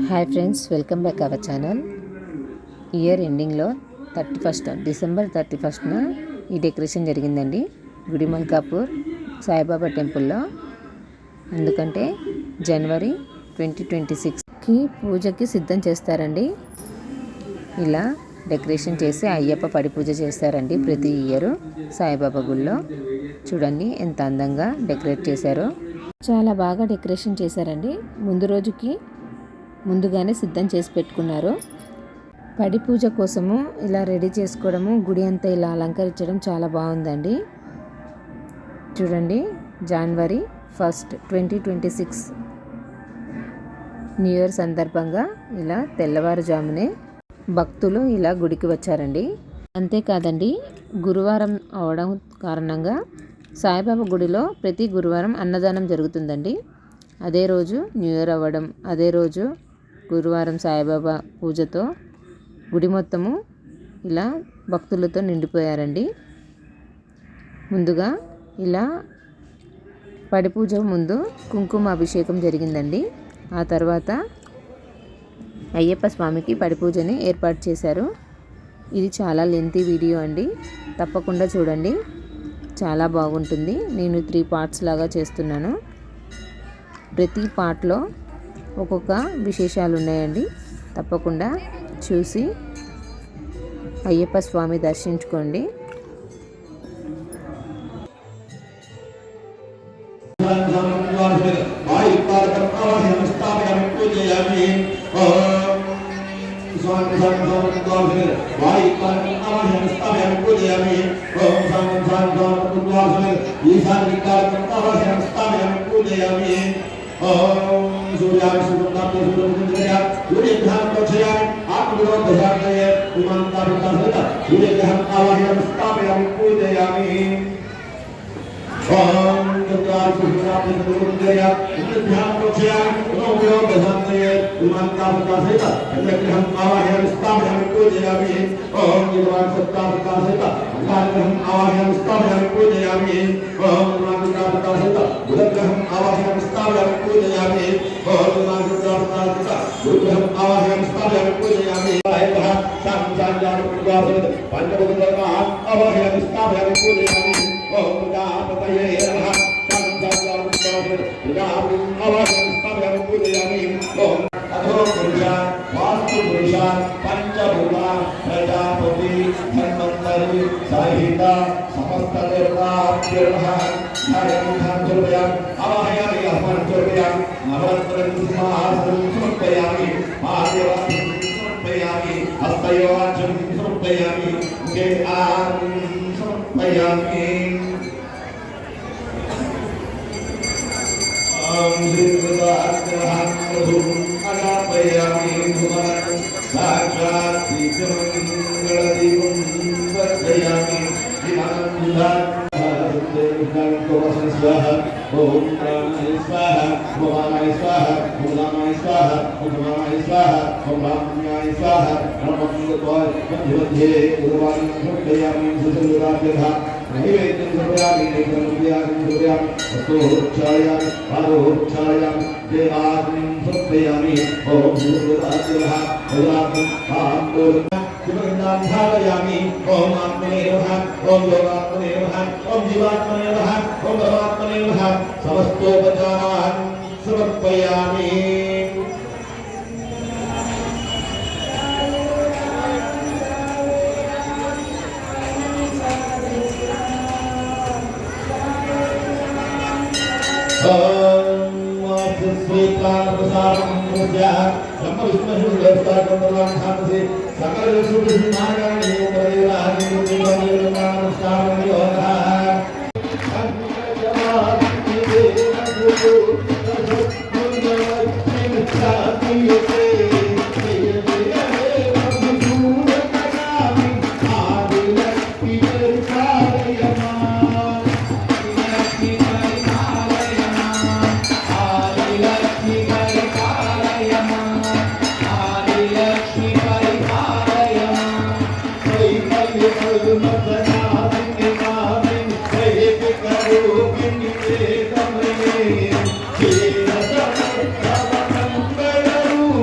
Hi friends, welcome back our channel. Year ఎండింగ్లో December 31న ఈ decoration జరిగిందండి గుడి మల్కాపూర్ సాయిబాబా టెంపుల్లో. ఎందుకంటే జనవరి 2026కి పూజకి సిద్ధం చేస్తారండి. ఇలా డెకరేషన్ చేసి అయ్యప్ప పడి పూజ చేస్తారండి ప్రతి ఇయర్ సాయిబాబా గుళ్ళో. చూడండి ఎంత అందంగా డెకరేట్ చేశారో. చాలా బాగా డెకరేషన్ చేశారండి. ముందు రోజుకి ముందుగానే సిద్ధం చేసి పెట్టుకున్నారు. పడి పూజ కోసము ఇలా రెడీ చేసుకోవడము, గుడి అంతా ఇలా అలంకరించడం చాలా బాగుందండి. చూడండి, జనవరి 1, 2026 న్యూ ఇయర్ సందర్భంగా ఇలా తెల్లవారుజామునే భక్తులు ఇలా గుడికి వచ్చారండి. అంతేకాదండి, గురువారం అవడం కారణంగా సాయిబాబా గుడిలో ప్రతి గురువారం అన్నదానం జరుగుతుందండి. అదే రోజు న్యూ ఇయర్ అవ్వడం, అదే రోజు గురువారం సాయిబాబా పూజతో గుడి మొత్తము ఇలా భక్తులతో నిండిపోయారండి. ముందుగా ఇలా పడి పూజ ముందు కుంకుమ అభిషేకం జరిగిందండి. ఆ తర్వాత అయ్యప్ప స్వామికి పడి పూజని ఏర్పాటు చేశారు. ఇది చాలా లెంతీ వీడియో అండి, తప్పకుండా చూడండి, చాలా బాగుంటుంది. నేను 3 పార్ట్స్ లాగా చేస్తున్నాను. ప్రతి పార్ట్లో ఒక్కొక్క విశేషాలు ఉన్నాయండి. తప్పకుండా చూసి అయ్యప్ప స్వామి దర్శించుకోండి. Thank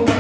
you.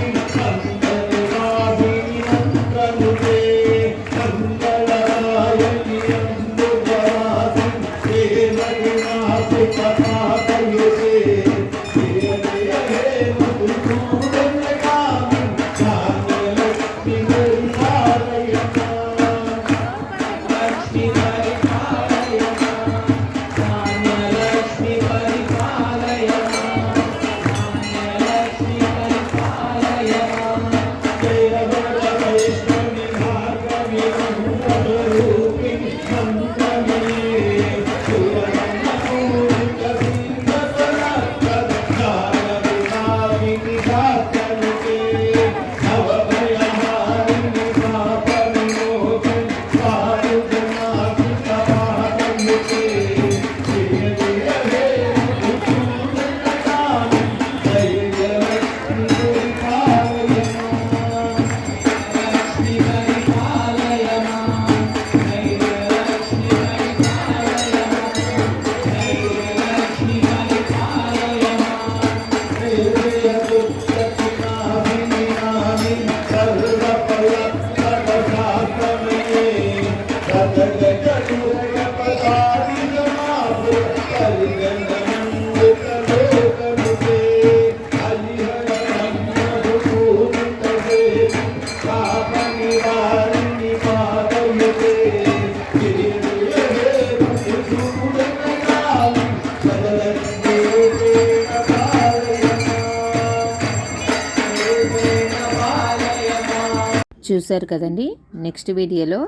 చూశారు కదండి. నెక్స్ట్ వీడియోలో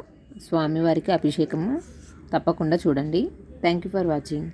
స్వామివారికి అభిషేకము తప్పకుండా చూడండి. Thank you for watching.